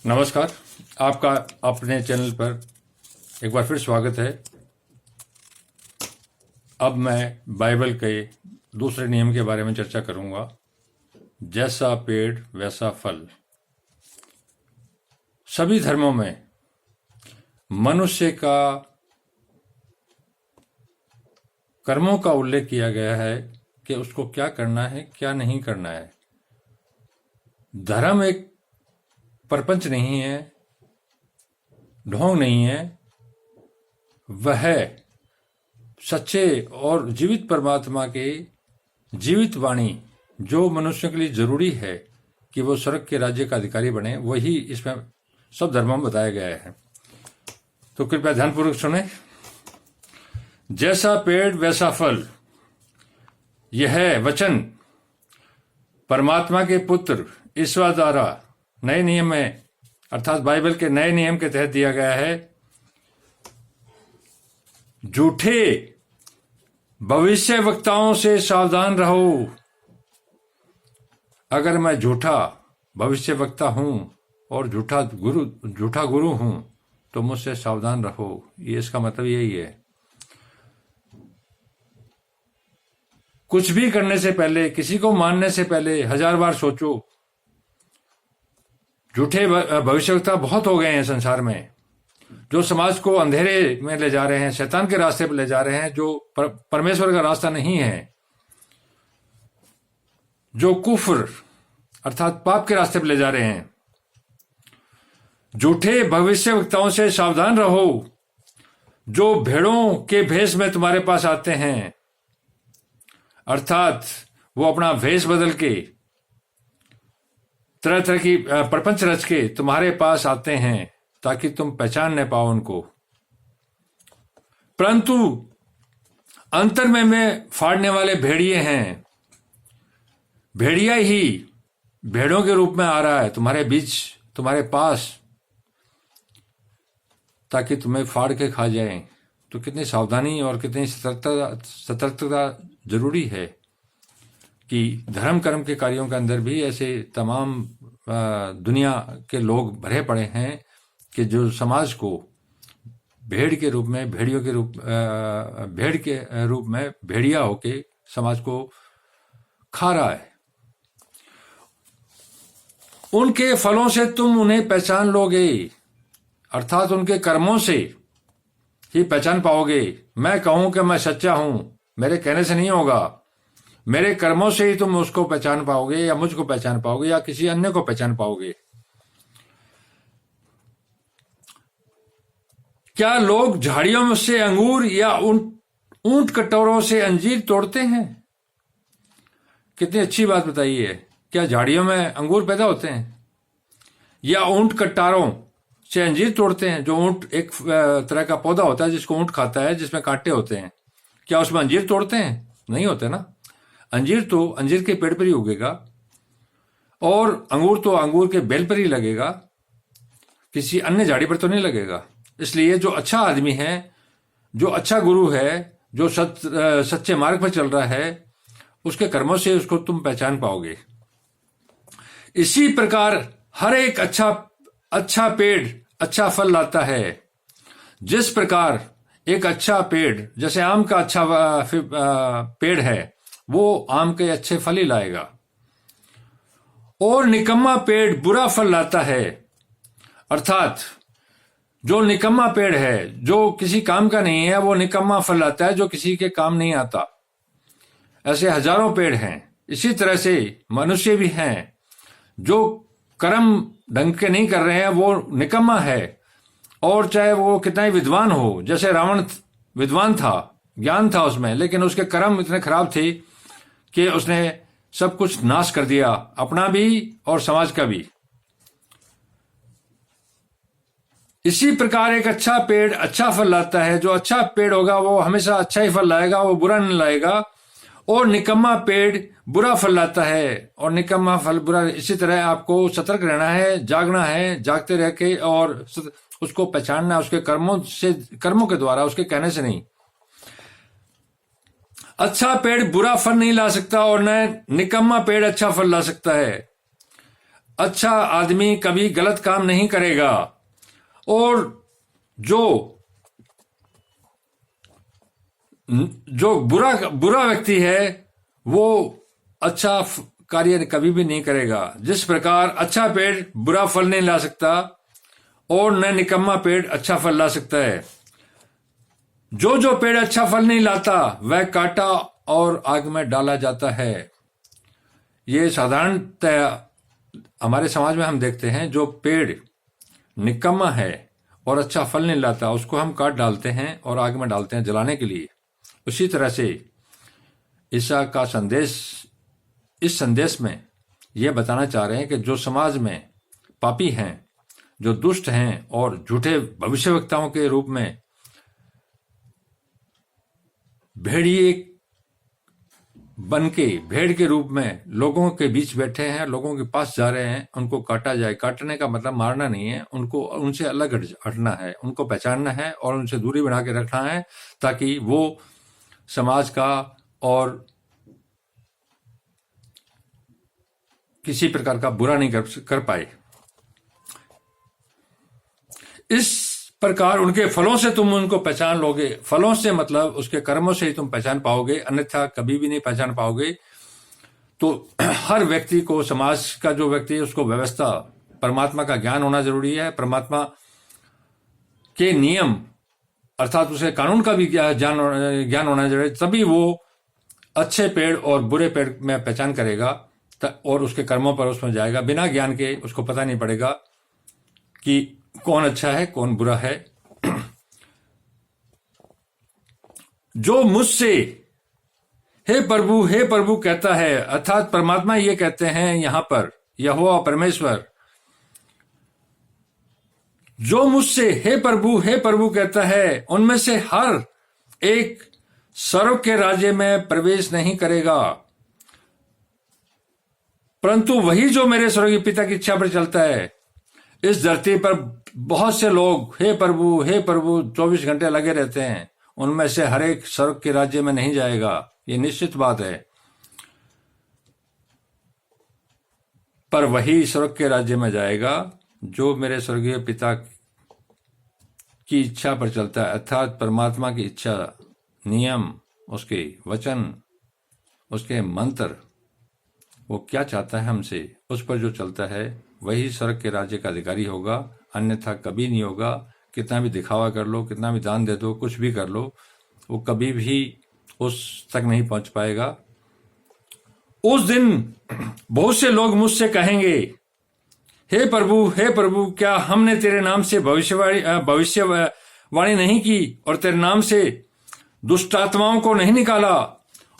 नमस्कार, आपका अपने चैनल पर एक बार फिर स्वागत है। अब मैं बाइबल के दूसरे नियम के बारे में चर्चा करूंगा। जैसा पेड़ वैसा फल। सभी धर्मों में मनुष्य का कर्मों का उल्लेख किया गया है कि उसको क्या करना है, क्या नहीं करना है। धर्म एक प्रपंच नहीं है, ढोंग नहीं है, वह सच्चे और जीवित परमात्मा के जीवित वाणी जो मनुष्य के लिए जरूरी है कि वो स्वर्ग के राज्य का अधिकारी बने, वही इसमें सब धर्मों में बताया गया है। तो कृपया ध्यानपूर्वक सुने। जैसा पेड़ वैसा फल, यह वचन परमात्मा के पुत्र ईश्वर द्वारा नए नियम में अर्थात बाइबल के नए नियम के तहत दिया गया है। झूठे भविष्य वक्ताओं से सावधान रहो। अगर मैं झूठा भविष्य वक्ता हूं और झूठा गुरु हूं तो मुझसे सावधान रहो। ये इसका मतलब यही है। कुछ भी करने से पहले, किसी को मानने से पहले 1000 बार सोचो। झूठे भविष्यवक्ता बहुत हो गए हैं संसार में, जो समाज को अंधेरे में ले जा रहे हैं, शैतान के रास्ते पर ले जा रहे हैं, जो परमेश्वर का रास्ता नहीं है, जो कुफ्र अर्थात पाप के रास्ते पर ले जा रहे हैं। झूठे भविष्यवक्ताओं से सावधान रहो, जो भेड़ों के भेष में तुम्हारे पास आते हैं, अर्थात वो अपना भेष बदल के तरह तरह की प्रपंच रच के तुम्हारे पास आते हैं ताकि तुम पहचान न पाओ उनको, परंतु अंतर में फाड़ने वाले भेड़िए हैं। भेड़िया ही भेड़ों के रूप में आ रहा है तुम्हारे बीच, तुम्हारे पास, ताकि तुम्हें फाड़ के खा जाए। तो कितनी सावधानी और कितनी सतर्कता जरूरी है कि धर्म कर्म के कार्यों के अंदर भी ऐसे तमाम दुनिया के लोग भरे पड़े हैं कि जो समाज को भेड़ के रूप में, भेड़ के रूप में भेड़िया होके समाज को खा रहा है। उनके फलों से तुम उन्हें पहचान लोगे, अर्थात उनके कर्मों से ही पहचान पाओगे। मैं कहूं कि मैं सच्चा हूं, मेरे कहने से नहीं होगा, मेरे कर्मों से ही तुम उसको पहचान पाओगे, या मुझको पहचान पाओगे, या किसी अन्य को पहचान पाओगे। क्या लोग झाड़ियों से अंगूर या ऊंट कटोरों से अंजीर तोड़ते हैं? कितनी अच्छी बात बताई है। क्या झाड़ियों में अंगूर पैदा होते हैं या ऊंट कटारों से अंजीर तोड़ते हैं? जो ऊंट एक तरह का पौधा होता है जिसको ऊंट खाता है, जिसमें कांटे होते हैं, क्या उसमें अंजीर तोड़ते हैं? नहीं होते ना। अंजीर तो अंजीर के पेड़ पर ही उगेगा, और अंगूर तो अंगूर के बेल पर ही लगेगा, किसी अन्य झाड़ी पर तो नहीं लगेगा। इसलिए जो अच्छा आदमी है, जो अच्छा गुरु है, जो सच्चे मार्ग पर चल रहा है, उसके कर्मों से उसको तुम पहचान पाओगे। इसी प्रकार हर एक अच्छा पेड़ अच्छा फल लाता है। जिस प्रकार एक अच्छा पेड़, जैसे आम का अच्छा पेड़ है, वो आम के अच्छे फल ही लाएगा। और निकम्मा पेड़ बुरा फल लाता है, अर्थात जो निकम्मा पेड़ है, जो किसी काम का नहीं है, वो निकम्मा फल लाता है, जो किसी के काम नहीं आता। ऐसे हजारों पेड़ हैं। इसी तरह से मनुष्य भी हैं, जो कर्म ढंग के नहीं कर रहे हैं, वो निकम्मा है। और चाहे वो कितना ही विद्वान हो, जैसे रावण विद्वान था, ज्ञान था उसमें, लेकिन उसके कर्म इतने खराब थे कि उसने सब कुछ नाश कर दिया, अपना भी और समाज का भी। इसी प्रकार एक अच्छा पेड़ अच्छा फल लाता है। जो अच्छा पेड़ होगा वो हमेशा अच्छा ही फल लाएगा, वो बुरा नहीं लाएगा। और निकम्मा पेड़ बुरा फल लाता है, और निकम्मा फल बुरा। इसी तरह आपको सतर्क रहना है, जागना है, जागते रह के और उसको पहचानना है, उसके कर्मों के द्वारा, उसके कहने से नहीं। अच्छा पेड़ बुरा फल नहीं ला सकता, और न निकम्मा पेड़ अच्छा फल ला सकता है। अच्छा आदमी कभी गलत काम नहीं करेगा, और जो बुरा व्यक्ति है वो अच्छा कार्य कभी भी नहीं करेगा। जिस प्रकार अच्छा पेड़ बुरा फल नहीं ला सकता और न निकम्मा पेड़ अच्छा फल ला सकता है। जो पेड़ अच्छा फल नहीं लाता वह काटा और आग में डाला जाता है। ये साधारणतः हमारे समाज में हम देखते हैं, जो पेड़ निकम्मा है और अच्छा फल नहीं लाता उसको हम काट डालते हैं और आग में डालते हैं जलाने के लिए। उसी तरह से ईसा का संदेश, इस संदेश में यह बताना चाह रहे हैं कि जो समाज में पापी हैं, जो दुष्ट हैं और झूठे भविष्यवक्ताओं के रूप में भेड़िए बन के, भेड़ के रूप में लोगों के बीच बैठे हैं, लोगों के पास जा रहे हैं, उनको काटा जाए। काटने का मतलब मारना नहीं है, उनको उनसे अलग हटना है, उनको पहचानना है और उनसे दूरी बना के रखना है, ताकि वो समाज का और किसी प्रकार का बुरा नहीं कर पाए। इस प्रकार उनके फलों से तुम उनको पहचान लोगे। फलों से मतलब उसके कर्मों से ही तुम पहचान पाओगे, अन्यथा कभी भी नहीं पहचान पाओगे। तो हर व्यक्ति को, समाज का जो व्यक्ति है उसको व्यवस्था, परमात्मा का ज्ञान होना जरूरी है। परमात्मा के नियम अर्थात उसे कानून का भी ज्ञान होना जरूरी है, तभी वो अच्छे पेड़ और बुरे पेड़ में पहचान करेगा और उसके कर्मों पर उसमें जाएगा। बिना ज्ञान के उसको पता नहीं पड़ेगा कि कौन अच्छा है कौन बुरा है। जो मुझसे हे प्रभु कहता है, अर्थात परमात्मा ये कहते हैं यहां पर, यहोवा परमेश्वर, जो मुझसे हे प्रभु कहता है, उनमें से हर एक स्वर्ग के राज्य में प्रवेश नहीं करेगा, परंतु वही जो मेरे स्वर्गीय पिता की इच्छा पर चलता है। इस धरती पर बहुत से लोग हे प्रभु 24 घंटे लगे रहते हैं, उनमें से हर एक स्वर्ग के राज्य में नहीं जाएगा, ये निश्चित बात है। पर वही स्वर्ग के राज्य में जाएगा जो मेरे स्वर्गीय पिता की इच्छा पर चलता है, अर्थात परमात्मा की इच्छा, नियम, उसके वचन, उसके मंत्र, वो क्या चाहता है हमसे, उस पर जो चलता है वही स्वर्ग के राज्य का अधिकारी होगा, अन्यथा कभी नहीं होगा। कितना भी दिखावा कर लो, कितना भी दान दे दो, कुछ भी कर लो, वो कभी भी उस तक नहीं पहुंच पाएगा। उस दिन बहुत से लोग मुझसे कहेंगे, हे प्रभु क्या हमने तेरे नाम से भविष्यवाणी नहीं की और तेरे नाम से दुष्ट आत्माओं को नहीं निकाला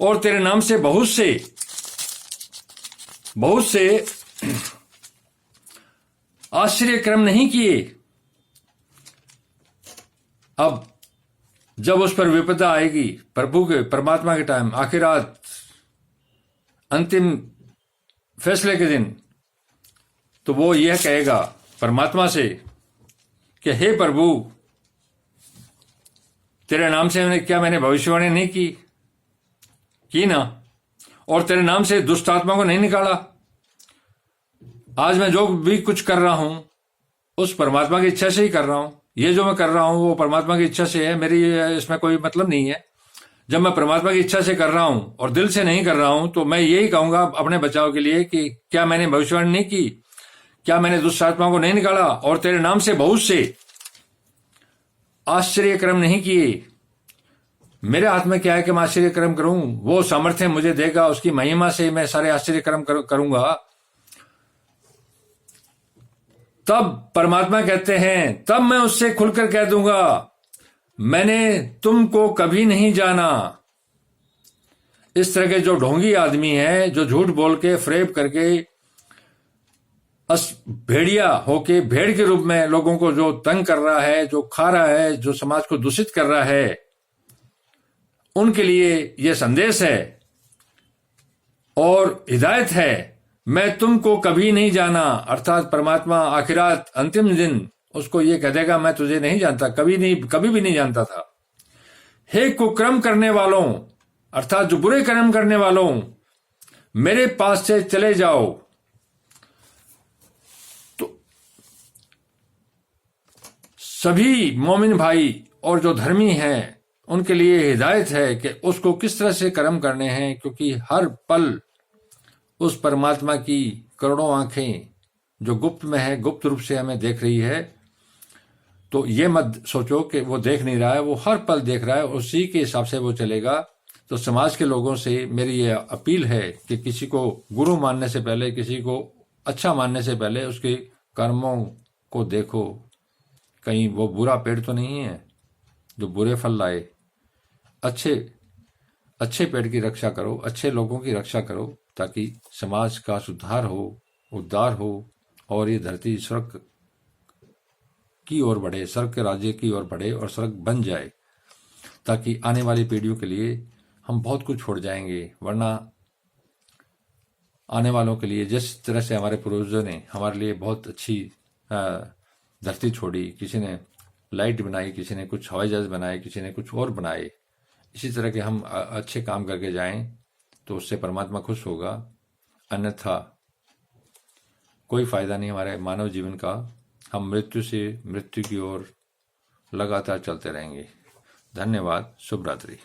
और तेरे नाम से बहुत से आश्चर्य कर्म नहीं किए। अब जब उस पर विपदा आएगी, प्रभु के, परमात्मा के टाइम, आखिरात, अंतिम फैसले के दिन, तो वो यह कहेगा परमात्मा से कि हे प्रभु, तेरे नाम से मैंने भविष्यवाणी नहीं की ना, और तेरे नाम से दुष्ट आत्मा को नहीं निकाला। आज मैं जो भी कुछ कर रहा हूं उस परमात्मा की इच्छा से ही कर रहा हूं। ये जो मैं कर रहा हूं वो परमात्मा की इच्छा से है, मेरी इसमें कोई मतलब नहीं है। जब मैं परमात्मा की इच्छा से कर रहा हूं और दिल से नहीं कर रहा हूं, तो मैं यही कहूंगा अपने बचाव के लिए कि क्या मैंने भविष्यवाणी नहीं की, क्या मैंने दुष्ट आत्मा को नहीं निकाला और तेरे नाम से बहुत से आश्चर्य कर्म नहीं किए। मेरे हाथ में क्या है कि मैं आश्चर्य कर्म करूं, वो सामर्थ्य मुझे देगा, उसकी महिमा से मैं सारे आश्चर्य कर्म करूंगा। तब परमात्मा कहते हैं, तब मैं उससे खुलकर कह दूंगा, मैंने तुमको कभी नहीं जाना। इस तरह के जो ढोंगी आदमी है, जो झूठ बोल के, फ्रेब करके, भेड़िया होके, भेड़ के रूप में लोगों को जो तंग कर रहा है, जो खा रहा है, जो समाज को दूषित कर रहा है, उनके लिए यह संदेश है और हिदायत है, मैं तुमको कभी नहीं जाना। अर्थात परमात्मा आखिरात, अंतिम दिन उसको ये कह देगा, मैं तुझे नहीं जानता, कभी भी नहीं जानता था। हे कुकर्म करने वालों, अर्थात जो बुरे कर्म करने वालों, मेरे पास से चले जाओ। सभी मोमिन भाई और जो धर्मी हैं उनके लिए हिदायत है कि उसको किस तरह से कर्म करने हैं, क्योंकि हर पल उस परमात्मा की करोड़ों आंखें जो गुप्त में है, गुप्त रूप से हमें देख रही है। तो ये मत सोचो कि वो देख नहीं रहा है, वो हर पल देख रहा है, उसी के हिसाब से वो चलेगा। तो समाज के लोगों से मेरी ये अपील है कि किसी को गुरु मानने से पहले, किसी को अच्छा मानने से पहले उसके कर्मों को देखो, कहीं वो बुरा पेड़ तो नहीं है जो बुरे फल लाए। अच्छे पेड़ की रक्षा करो, अच्छे लोगों की रक्षा करो, ताकि समाज का सुधार हो, उद्धार हो, और ये धरती स्वर्ग की ओर बढ़े, स्वर्ग के राज्य की ओर बढ़े और स्वर्ग बन जाए, ताकि आने वाली पीढ़ियों के लिए हम बहुत कुछ छोड़ जाएंगे। वरना आने वालों के लिए जिस तरह से हमारे पूर्वजों ने हमारे लिए बहुत अच्छी धरती छोड़ी, किसी ने लाइट बनाई, किसी ने कुछ हवाई जहाज बनाए, किसी ने कुछ और बनाए, इसी तरह के हम अच्छे काम करके जाएं तो उससे परमात्मा खुश होगा। अन्यथा कोई फायदा नहीं हमारे मानव जीवन का। हम मृत्यु से मृत्यु की ओर लगातार चलते रहेंगे। धन्यवाद। शुभ रात्रि।